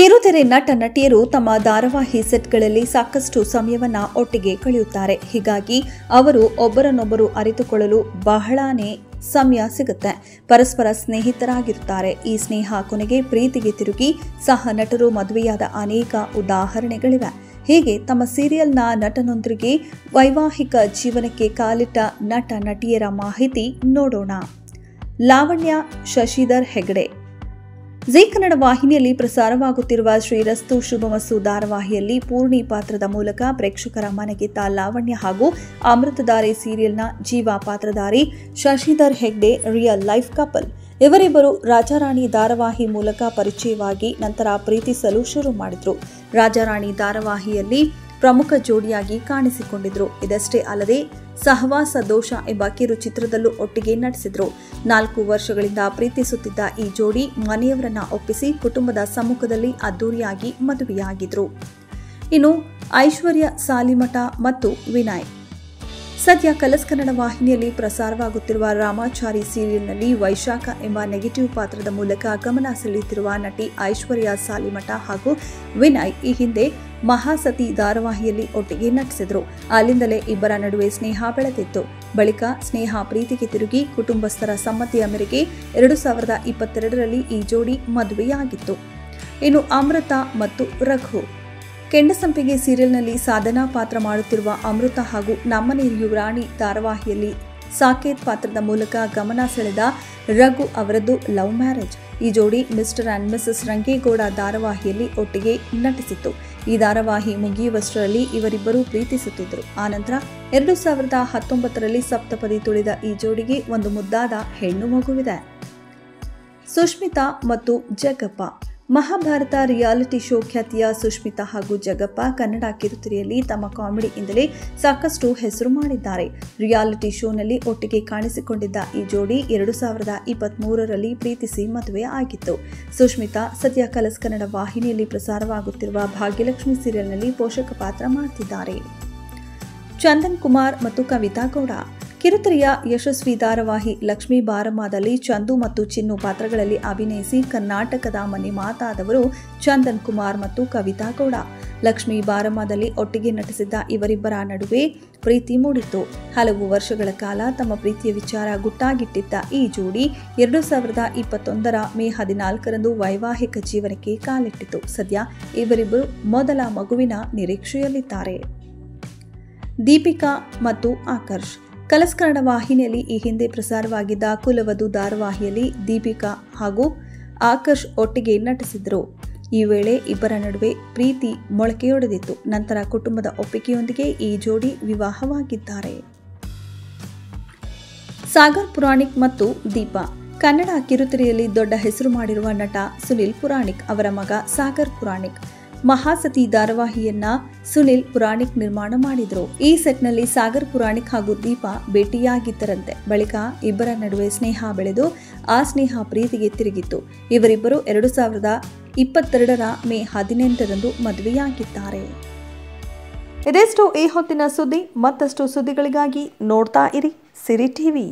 ಕಿರುತೆರೆ ನಟ ನಟಿಯರು ತಮ್ಮ ಧಾರಾವಾಹಿ ಸೆಟ್ಗಳಲ್ಲಿ ಸಾಕಷ್ಟು ಸಮಯವನ್ನ ಒಟ್ಟಿಗೆ ಕಳೆಯುತ್ತಾರೆ. ಹೀಗಾಗಿ ಅವರು ಒಬ್ಬರನ್ನೊಬ್ಬರು ಅರಿತುಕೊಳ್ಳಲು ಬಹಳಾನೇ ಸಮಯ ಸಿಗುತ್ತೆ. ಪರಸ್ಪರ ಸ್ನೇಹಿತರಾಗಿರುತ್ತಾರೆ. ಈ ಸ್ನೇಹ ಕೊನೆಗೆ ಪ್ರೀತಿಗೆ ತಿರುಗಿ ಸಹ ನಟರು ಮದುವೆಯಾದ ಅನೇಕ ಉದಾಹರಣೆಗಳಿವೆ. ಹೀಗೆ ತಮ್ಮ ಸೀರಿಯಲ್ನ ನಟನೊಂದಿಗೆ ವೈವಾಹಿಕ ಜೀವನಕ್ಕೆ ಕಾಲಿಟ್ಟ ನಟ ನಟಿಯರ ಮಾಹಿತಿ ನೋಡೋಣ. ಲಾವಣ್ಯ ಶಶಿಧರ್ ಹೆಗ್ಡೆ. ಜೀ ಕನ್ನಡ ವಾಹಿನಿಯಲ್ಲಿ ಪ್ರಸಾರವಾಗುತ್ತಿರುವ ಶ್ರೀರಸ್ತು ಶುಭಮಸ್ತು ಧಾರಾವಾಹಿಯಲ್ಲಿ ಪೂರ್ಣಿ ಪಾತ್ರದ ಮೂಲಕ ಪ್ರೇಕ್ಷಕರ ಮನಗೆದ್ದ ಲಾವಣ್ಯ ಹಾಗೂ ಅಮೃತಧಾರೆ ಸೀರಿಯಲ್ನ ಜೀವಾ ಪಾತ್ರಧಾರಿ Shashidhar Hegde real life couple. ಇವರಿಬ್ಬರು ರಾಜಾರಾಣಿ ಧಾರಾವಾಹಿ ಮೂಲಕ ಪರಿಚಯವಾಗಿ ನಂತರ ಪ್ರೀತಿಸಲು ಶುರು ಮಾಡಿದ್ರು. ರಾಜಾರಾಣಿ ಧಾರಾವಾಹಿಯಲ್ಲಿ ಪ್ರಮುಖ ಜೋಡಿಯಾಗಿ ಕಾಣಿಸಿಕೊಂಡಿದ್ರು. ಇದಷ್ಟೇ ಅಲ್ಲದೆ ಸಹವಾಸ ದೋಷ ಎಂಬ ಕಿರು ಚಿತ್ರದಲ್ಲೂ ಒಟ್ಟಿಗೆ ನಟಿಸಿದ್ರು. 4 ವರ್ಷಗಳಿಂದ ಪ್ರೀತಿಸುತ್ತಿದ್ದ ಈ ಜೋಡಿ ಮನೆಯವರನ್ನ ಒಪ್ಪಿಸಿ ಕುಟುಂಬದ ಸಮ್ಮುಖದಲ್ಲಿ ಅದ್ದೂರಿಯಾಗಿ ಮದುವೆಯಾಗಿದ್ರು. ಇನ್ನು ಐಶ್ವರ್ಯ ಸಾಲಿಮಠ ಮತ್ತು ವಿನಯ್. ಸದ್ಯ ಕಲರ್ಸ್ ಕನ್ನಡ ವಾಹಿನಿಯಲ್ಲಿ ಪ್ರಸಾರವಾಗುತ್ತಿರುವ ರಾಮಾಚಾರಿ ಸೀರಿಯಲ್ನಲ್ಲಿ ವೈಶಾಖ ಎಂಬ ನೆಗೆಟಿವ್ ಪಾತ್ರದ ಮೂಲಕ ಗಮನ ಸೆಳೆಯುತ್ತಿರುವ ನಟಿ ಐಶ್ವರ್ಯ ಸಾಲಿಮಠ ಹಾಗೂ ವಿನಯ್ ಈ ಹಿಂದೆ ಮಹಾಸತಿ ಧಾರಾವಾಹಿಯಲ್ಲಿ ಒಟ್ಟಿಗೆ ನಟಿಸಿದ್ರು. ಅಲ್ಲಿಂದಲೇ ಇಬ್ಬರ ನಡುವೆ ಸ್ನೇಹ ಬೆಳೆದಿತ್ತು. ಬಳಿಕ ಸ್ನೇಹ ಪ್ರೀತಿಗೆ ತಿರುಗಿ ಕುಟುಂಬಸ್ಥರ ಸಮ್ಮತಿಯ ಮೇರೆಗೆ 2022ರಲ್ಲಿ ಈ ಜೋಡಿ ಮದುವೆಯಾಗಿತ್ತು. ಇನ್ನು ಅಮೃತ ಮತ್ತು ರಘು. ಕೆಂಡಸಂಪಿಗೆ ಸೀರಿಯಲ್ನಲ್ಲಿ ಸಾಧನಾ ಪಾತ್ರ ಮಾಡುತ್ತಿರುವ ಅಮೃತ ಹಾಗೂ ನಮ್ಮನೆ ಯುವರಾಣಿ ಧಾರಾವಾಹಿಯಲ್ಲಿ ಸಾಕೇತ್ ಪಾತ್ರದ ಮೂಲಕ ಗಮನ ಸೆಳೆದ ರಘು ಅವರದ್ದು ಲವ್ ಮ್ಯಾರೇಜ್. ಈ ಜೋಡಿ ಮಿಸ್ಟರ್ ಅಂಡ್ ಮಿಸಸ್ ರಂಗೇಗೌಡ ಧಾರಾವಾಹಿಯಲ್ಲಿ ಒಟ್ಟಿಗೆ ನಟಿಸಿತ್ತು. ಈ ಧಾರಾವಾಹಿ ಮುಗಿಯುವಷ್ಟರಲ್ಲಿ ಇವರಿಬ್ಬರು ಪ್ರೀತಿಸುತ್ತಿದ್ದರು. ಆನಂತರ 2019ರಲ್ಲಿ ಸಪ್ತಪದಿ ತುಳಿದ ಈ ಜೋಡಿಗೆ ಒಂದು ಮುದ್ದಾದ ಹೆಣ್ಣು ಮಗುವಿದೆ. ಸುಷ್ಮಿತಾ ಮತ್ತು ಜಗಪ್ಪ. ಮಹಾಭಾರತ ರಿಯಾಲಿಟಿ ಶೋ ಖ್ಯಾತಿಯ ಸುಷ್ಮಿತಾ ಹಾಗೂ ಜಗಪ್ಪ ಕನ್ನಡ ಕಿರುತೆರೆಯಲ್ಲಿ ತಮ್ಮ ಕಾಮಿಡಿಯಿಂದಲೇ ಸಾಕಷ್ಟು ಹೆಸರು ಮಾಡಿದ್ದಾರೆ. ರಿಯಾಲಿಟಿ ಶೋನಲ್ಲಿ ಒಟ್ಟಿಗೆ ಕಾಣಿಸಿಕೊಂಡಿದ್ದ ಈ ಜೋಡಿ 2023ರಲ್ಲಿ ಪ್ರೀತಿಸಿ ಮದುವೆ ಆಗಿತ್ತು. ಸುಷ್ಮಿತಾ ಸದ್ಯ ಕಲರ್ಸ್ ಕನ್ನಡ ವಾಹಿನಿಯಲ್ಲಿ ಪ್ರಸಾರವಾಗುತ್ತಿರುವ ಭಾಗ್ಯಲಕ್ಷ್ಮಿ ಸೀರಿಯಲ್ನಲ್ಲಿ ಪೋಷಕ ಪಾತ್ರ ಮಾಡುತ್ತಿದ್ದಾರೆ. ಚಂದನ್ ಕುಮಾರ್ ಮತ್ತು ಕವಿತಾ ಗೌಡ. ಕಿರುತೆರೆಯ ಯಶಸ್ವಿ ಧಾರಾವಾಹಿ ಲಕ್ಷ್ಮೀ ಬಾರಮ್ಮದಲ್ಲಿ ಚಂದು ಮತ್ತು ಚಿನ್ನು ಪಾತ್ರಗಳಲ್ಲಿ ಅಭಿನಯಿಸಿ ಕರ್ನಾಟಕದ ಮನೆ ಮಾತಾದವರು ಚಂದನ್ ಕುಮಾರ್ ಮತ್ತು ಕವಿತಾ ಗೌಡ. ಲಕ್ಷ್ಮೀ ಬಾರಮ್ಮದಲ್ಲಿ ಒಟ್ಟಿಗೆ ನಟಿಸಿದ್ದ ಇವರಿಬ್ಬರ ನಡುವೆ ಪ್ರೀತಿ ಮೂಡಿತ್ತು. ಹಲವು ವರ್ಷಗಳ ಕಾಲ ತಮ್ಮ ಪ್ರೀತಿಯ ವಿಚಾರ ಗುಟ್ಟಾಗಿಟ್ಟಿದ್ದ ಈ ಜೋಡಿ 2021ರ ಮೇ 14ರಂದು ವೈವಾಹಿಕ ಜೀವನಕ್ಕೆ ಕಾಲಿಟ್ಟಿತು. ಸದ್ಯ ಇವರಿಬ್ಬರು ಮೊದಲ ಮಗುವಿನ ನಿರೀಕ್ಷೆಯಲ್ಲಿದ್ದಾರೆ. ದೀಪಿಕಾ ಮತ್ತು ಆಕರ್ಷ್. ಕಲರ್ಸ್ ಕನ್ನಡ ವಾಹಿನಿಯಲ್ಲಿ ಈ ಹಿಂದೆ ಪ್ರಸಾರವಾಗಿದ್ದ ಕುಲವಧು ಧಾರಾವಾಹಿಯಲ್ಲಿ ದೀಪಿಕಾ ಹಾಗೂ ಆಕರ್ಷ್ ಒಟ್ಟಿಗೆ ನಟಿಸಿದ್ರು. ಈ ವೇಳೆ ಇಬ್ಬರ ನಡುವೆ ಪ್ರೀತಿ ಮೊಳಕೆಯೊಡೆದಿತ್ತು. ನಂತರ ಕುಟುಂಬದ ಒಪ್ಪಿಗೆಯೊಂದಿಗೆ ಈ ಜೋಡಿ ವಿವಾಹವಾಗಿದ್ದಾರೆ. ಸಾಗರ್ ಪುರಾಣಿಕ್ ಮತ್ತು ದೀಪಾ. ಕನ್ನಡ ಕಿರುತೆರೆಯಲ್ಲಿ ದೊಡ್ಡ ಹೆಸರು ಮಾಡಿರುವ ನಟ ಸುನಿಲ್ ಪುರಾಣಿಕ್ ಅವರ ಮಗ ಸಾಗರ್ ಪುರಾಣಿಕ್. ಮಹಾಸತಿ ಧಾರಾವಾಹಿಯನ್ನ ಸುನಿಲ್ ಪುರಾಣಿಕ್ ನಿರ್ಮಾಣ ಮಾಡಿದ್ರು. ಈ ಸೆಟ್ನಲ್ಲಿ ಸಾಗರ್ ಪುರಾಣಿಕ್ ಹಾಗೂ ದೀಪಾ ಭೇಟಿಯಾಗಿದ್ದರಂತೆ. ಬಳಿಕ ಇಬ್ಬರ ನಡುವೆ ಸ್ನೇಹ ಬೆಳೆದು ಆ ಸ್ನೇಹ ಪ್ರೀತಿಗೆ ತಿರುಗಿತ್ತು. ಇವರಿಬ್ಬರು 2022ರ ಮೇ 18ರಂದು ಮದುವೆಯಾಗಿದ್ದಾರೆ. ಇದೆಷ್ಟು ಈ ಹೊತ್ತಿನ ಸುದ್ದಿ. ಮತ್ತಷ್ಟು ಸುದ್ದಿಗಳಿಗಾಗಿ ನೋಡ್ತಾ ಇರಿ ಸಿರಿ ಟಿವಿ.